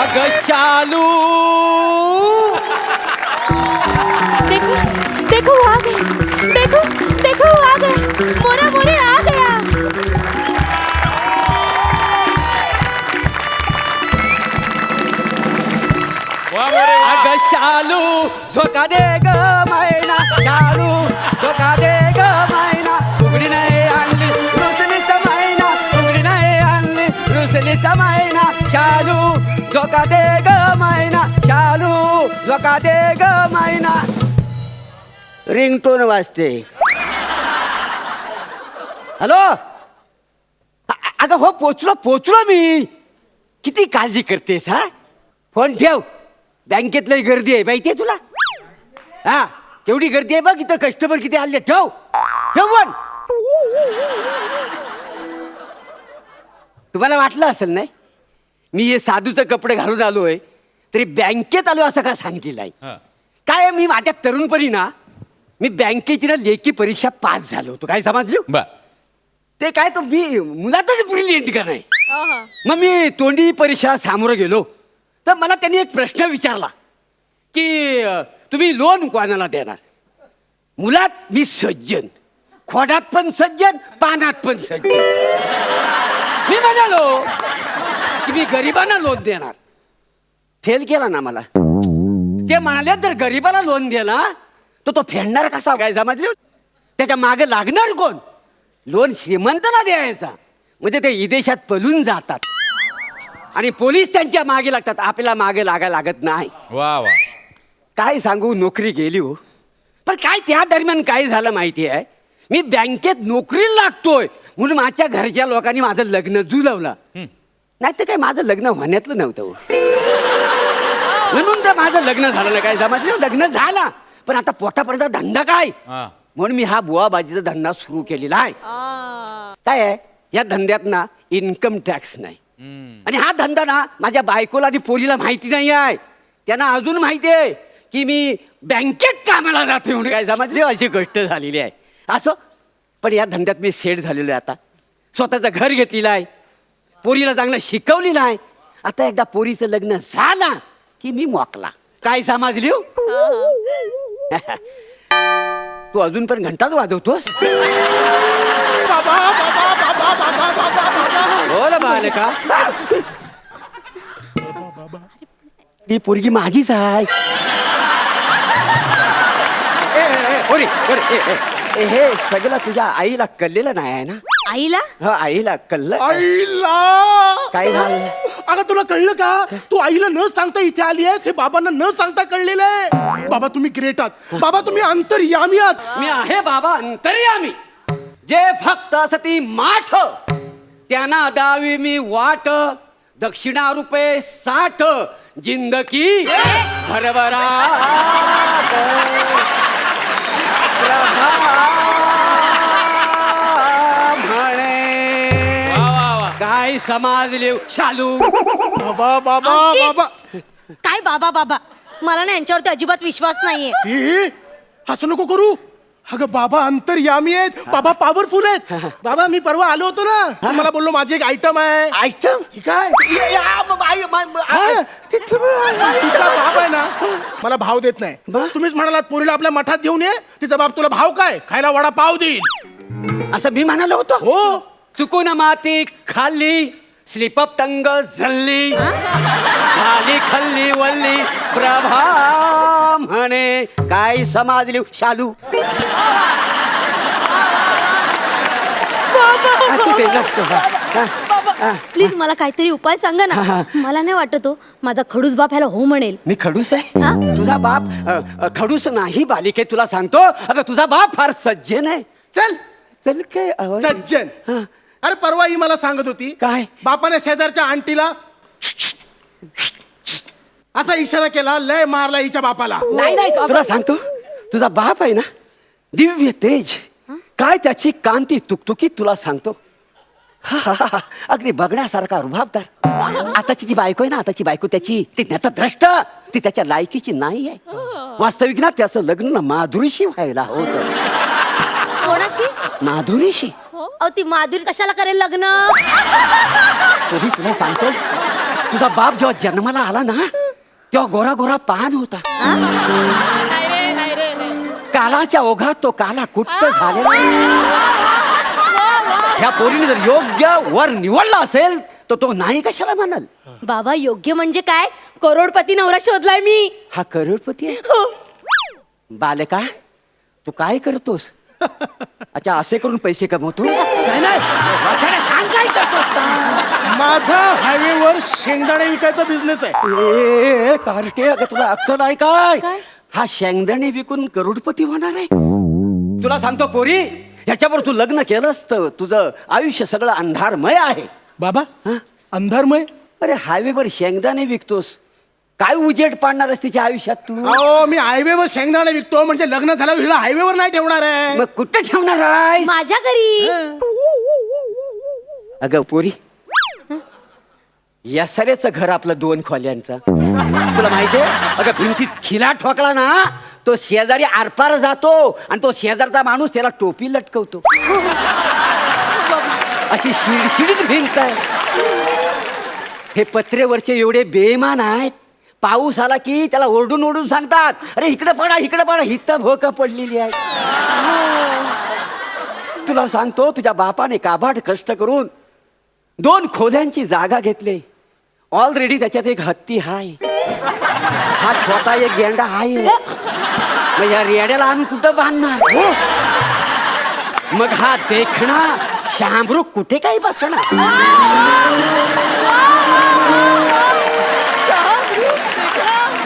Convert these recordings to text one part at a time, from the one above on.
अगं शालू देखो देखो वो आ गए, देखो देखो वो आ गए, मोरा मोरे आ गया. अगं शालू झोका दे ग मैना शालू झोका दे ग मैना उघडी नाही आणली रुसलीच मैना उघडी नाही आणली रुसलीच मैना शालू झोका दे ग मैना शालू झोका दे ग मैना. रिंगटोन वाजते. हॅलो अगं हो पोचलो मी. किती काळजी करतेस हा. फोन ठेव. बँकेतली गर्दी आहे माहिती आहे तुला. हा केवढी गर्दी आहे बघ इथं. कस्टमर किती आले. ठेव फोन. तुम्हाला वाटलं असेल नाही मी हे साधूचं कपडे घालून आलोय तरी बँकेत आलो असं का सांगितलं आहे. काय मी माझ्या तरुणपणी ना मी बँकेची ना लेखी परीक्षा पास झालो होतो. काय समजलं ते काय तो मी मुलातच ब्रिलियंट का नाही. मग मी तोंडी परीक्षा सामोरं गेलो तर मला त्यांनी एक प्रश्न विचारला की तुम्ही लोन कोणाला देणार. मुलात मी सज्जन, खोडात पण सज्जन, पानात पण सज्जन. मी म्हणालो की मी गरिबांना लोन देणार. फेल केला ना मला. ते म्हणाले जर गरिबाला लोन दिला तर तो फेडणार कसा. काय समजलं. त्याच्या मागे लागणार कोण. लोन श्रीमंताला द्यायचा म्हणजे ते विदेशात पळून जातात आणि पोलीस त्यांच्या मागे लागतात. आपल्याला मागे लागायला लागत नाही. वा वा. काय सांगू नोकरी गेली हो. पण काय त्या दरम्यान काय झालं माहिती आहे. मी बँकेत नोकरीला लागतोय म्हणून माझ्या घरच्या लोकांनी माझं लग्न जुळवलं. नाही तर काय माझं लग्न होण्यातलं नव्हतं हो. म्हणून तर माझं लग्न झालं नाही. काय समजलं. लग्न झाला पण आता पोटापर्यंत धंदा काय म्हणून मी हा बुवाबाजीचा धंदा सुरू केलेला आहे. काय आहे या धंद्यात ना इन्कम टॅक्स नाही आणि हा धंदा ना माझ्या बायकोला आणि पोरीला माहिती नाही आहे. त्यांना अजून माहिती आहे की मी बँकेत कामाला जाते म्हणून. काय समजली अशी गोष्ट झालेली आहे. असो पण या धंद्यात मी सेट झालेलो आहे. आता स्वतःचं घर घेतलेलं आहे. पोरीला चांगलं शिकवलेलं आहे. आता एकदा पोरीचं लग्न झालं की मी मोकला. काय समजली हो? तू अजून पण घंटाच वाजवतोस. बोल बालका. ती पोरगी माझीच आहे. हे सगळं तुझ्या आईला कळलेलं नाही आहे ना. आईला हा आईला कळलं. आईला काय झालं. अगं तुला कळलं का. तू आईला न सांगता इथे आली आहेस. हे बाबांना न सांगता कळलेलं आहे. बाबा तुम्ही ग्रेट आहात. बाबा तुम्ही अंतर्यामी आहात. मी आहे बाबा अंतर्यामी. जे फक्त असती माठ त्यांना दावी मी वाट. दक्षिणा रुपये 60 जिंदगी भरभराट. काय समाजले शालू. बाबा बाबा बाबा. काय बाबा बाबा. मला ना यांच्यावरती अजिबात विश्वास नाहीये. हे असं नको करू. अगं बाबा अंतर्यामी आहेत. बाबा पॉवरफुल आहेत. बाबा मी परवा आलो होतो ना मला बोललो माझी एक आयटम आहे. आयटम काय तिचा बाप आहे ना मला भाव देत नाही. तुम्हीच म्हणालात पोरीला आपल्या मठात घेऊन ये. तिचा बाप तुला भाव काय खायला वडा पाव देईल असं मी म्हणालो होतो. हो. चुकून माती खाल्ली स्लिपअप तंग झल्ली खाली खल्ली वल्ली प्रभा म्हणे. काय समाजली शालू. प्लीज मला काहीतरी उपाय सांगा ना. मला नाही वाटत हो माझा खडूस बाप ह्याला हो म्हणेल. मी खडूस आहे. तुझा बाप खडूस नाही बालिके. तुला सांगतो अगं तुझा बाप फार सज्जन आहे. चल चल काय सज्जन. अरे परवा ही मला सांगत होती काय बापाने शेजारच्या आंटीला असा इशारा केला. लय मारला हिच्या बापाला. नाही नाही तुला सांगतो तुझा बाप आहे ना दिव्य तेज. काय त्याची कांती तुकतुकीत तुला सांगतो. अगदी बघण्यासारखा रुबाबदार. आताची जी बायको आहे ना आताची बायको त्याची ती नतद्रष्ट. ती त्याच्या लायकीची नाही आहे. वास्तविक ना त्याचं लग्न ना माधुरीशी व्हायला होतं. कोणाशी. माधुरीशी. ती माधुरी कशाला करेल लग्न. तरी तुला सांगतो तुझा बाप जेव्हा जन्माला आला ना तेव्हा गोरा गोरा पान होता. नाही रे नाही रे नाही. कालाच्या ओघात तो काला कुट्ट झालेला. ह्या पोरीने जर योग्य वर निवडला असेल तर तो नाही कशाला म्हणाल. बाबा योग्य म्हणजे काय? करोडपती नवरा शोधलाय मी. हा करोडपती आहे. हो. बालका तू काय करतोस? अच्छा असे करून पैसे कमवतो. नाही नाही सांग काय करतोस? माझा हायवेवर शेंगदाणे विकायचा बिझनेस आहे. ए कार्टे अगं तुला अक्कल आहे काय? काय? हा शेंगदाणे विकून करोडपती होणार आहे. तुला सांगतो पोरी ह्याच्यावर तू लग्न केलंस तर तुझं आयुष्य सगळं अंधारमय आहे. बाबा हा? अंधारमय. अरे हायवेवर शेंगदाणे विकतोस काय उजेड पाडणार आहेस तिच्या आयुष्यात तू? अहो मी हायवेवर शेंगदाणे विकतो म्हणजे लग्न झाल्यावर हिला हायवेवर नाही ठेवणार आहे. मग कुठे ठेवणार आहे? माझ्या घरी. अगं पोरी या सरेच घर आपलं 2 खोल्यांचं. तुला माहितीये अगं भिंतीत खिला ठोकला ना तो शेजारी आरपार जातो आणि तो शेजारचा माणूस त्याला टोपी लटकवतो. अशी शिडशिडीत भिंत आहे. हे पत्रेवरचे एवढे बेईमान आहेत. पाऊस आला की त्याला ओरडून ओरडून सांगतात अरे इकडे पडा हित भोक पडलेली आहे. तुला सांगतो तुझ्या बापाने काबाड कष्ट करून 2 खोल्यांची जागा घेतली. ऑलरेडी त्याच्यात एक हत्ती हाय. हा छोटा एक गेंडा आहे. मग या रेड्याला आम्ही कुठं बांधणार? मग हा देखणा शामरूख कुठे काही बसणार?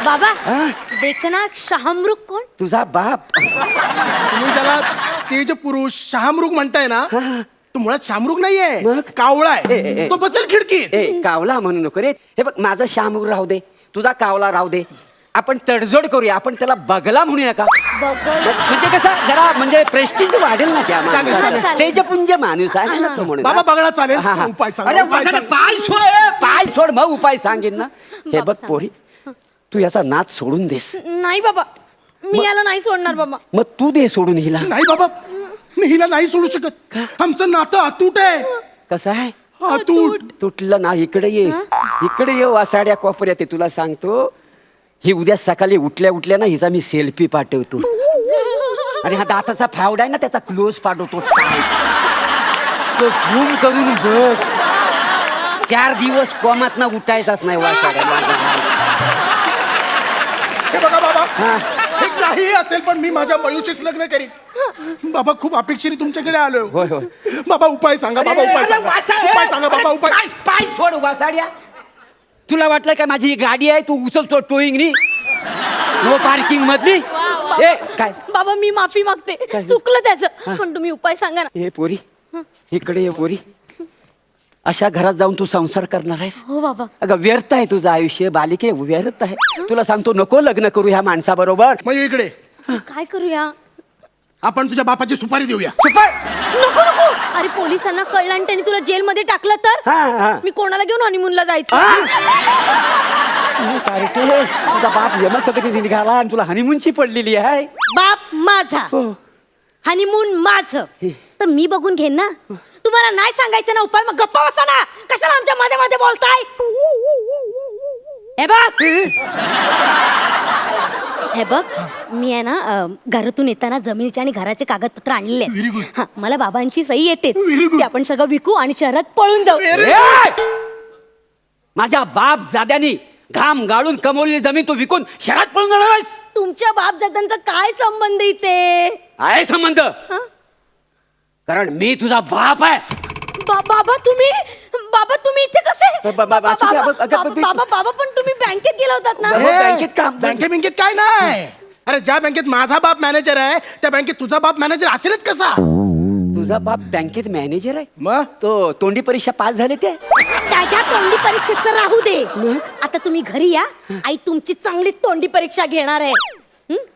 बाबा हा? देखना शहामृग कोण? तुझा बाप. तुम्ही ज्याला तेज पुरुष शहामृग म्हणताय ना तो मुळात शामरुग नाहीये मग? कावळा ए, ए, आहे. ए. तो बसेल खिडकीत. ए कावला म्हणू नको रे. हे बघ माझं शामरूख राहू दे तुझा कावला राहू दे. आपण तडजोड करूया. आपण त्याला बगला म्हणूया का? म्हणजे कसं जरा म्हणजे प्रेस्टिज वाढेल ना त्या चालेल, माणसाला. चालेल. तेजपुंज माणूस आहे ना तो म्हणून. बाबा बघला चालेल. हा, हा. उपाय सांगा, अरे उपाय वसाडे, सांगा. पाय सोड मग उपाय सांगेन ना. हे बाबा बघ पोरी तू याचा नाच सोडून देस. नाही बाबा मी याला नाही सोडणार बाबा. मग तू दे सोडून हिला. नाही बाबा मी हिला नाही सोडू शकत. आमचं नातं अतूट आहे. कसं आहे? अतूट. तुटलं ना इकडे ये. इकडे ये वासाड्या कोपऱ्यात आहे. तुला सांगतो ही उद्या सकाळी उठल्या ना हिचा मी सेल्फी पाठवतो. आणि हा दाताचा फावडा आहे ना त्याचा क्लोज पाठवतो. तो झूम करून बघ. 4 दिवस कोमात ना उठायचाच नाही वासाड्या. हे बघा बाबा हा. हे काही असेल पण मी माझ्या मयुशीच लग्न करीन. बाबा खूप अपेक्षेने तुमच्याकडे आलोय. होय होय. बाबा उपाय सांगा. बाबा उपाय अरे, सांगा. वासाड्या. उपाय सांगा बाबा उपाय. पाय सोड वासाड्या. तुला वाटलं काय माझी ही गाडी आहे तू उचलतो टोईंग नी नो पार्किंग मधली? ए काय बाबा मी माफी मागते. काय? चुकलं त्याचं पण तुम्ही उपाय सांगा ना. हे पोरी इकडे ये पोरी. अशा घरात जाऊन तू संसार करणार आहेस? हो बाबा. अगं व्यर्थ आहे तुझं आयुष्य बालिके व्यर्थ आहे. तुला सांगतो नको लग्न करू ह्या माणसाबरोबर. मयू इकडे काय करूया? आपण तुझ्या बापाची सुपारी देऊया. सुपर. नको नको. अरे पोलिसांना कळलं आणि त्यांनी तुला जेलमध्ये टाकलं तर हा, हा. मी कोणाला घेऊन हनीमूनला जायचं? कार्टे, तुझा बाप यमसकटी निघाला आणि तुला हनीमूनची पडलेली आहे. बाप माझा हो. हनीमून माझं तर मी बघून घेईन ना. तुम्हाला नाही सांगायचं ना उपाय मग गप्पा बसा ना. कशाला आमच्या मध्ये मध्ये बोलताय? हे बघ हे बघ मी आहे ना घरातून येताना जमिनीचे आणि घराचे कागदपत्र आणलेले आहेत. हा, मला बाबांची सही येते. ते आपण सगळं विकू आणि शहरात पळून जाऊ. ए! माझ्या बाप जाद्यानी घाम गाळून कमवलेली जमीन तू विकून शहरात पळून जाणार आहेस? तुमच्या बापदादांचा काय संबंध इथे? आहे संबंध. हा? कारण मी तुझा बाप आहे. बाबा तुम्ही इथे कसे? बाबा पण तुम्ही बँकेत गेला होतात ना. हो, बँकेत काम. बँकेत काय नाही. अरे ज्या बँकेत माझा बाप मॅनेजर आहे त्या बँकेत तुझा बाप मॅनेजर असेलच कसा? तुझा बाप बँकेत मॅनेजर आहे? मग तो तोंडी परीक्षा पास झाले ते? त्याच्या तोंडी परीक्षेचं राहू दे. आता तुम्ही घरी या. आई तुमची चांगली तोंडी परीक्षा घेणार आहे.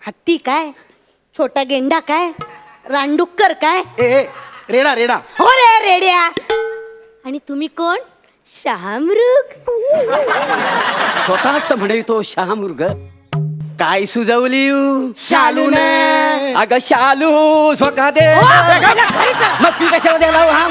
हत्ती काय, छोटा गेंडा काय, रानडुक्कर काय? ए रेडा रेडा. हो रे रेड्या. आणि तुम्ही कोण? शहामृग. स्वतःच म्हणे तो शहामृग. काय सुजवली शालूने. अगं शालू स्वका दे. हो, घरी जा. मग ती कशाला द्यायला हा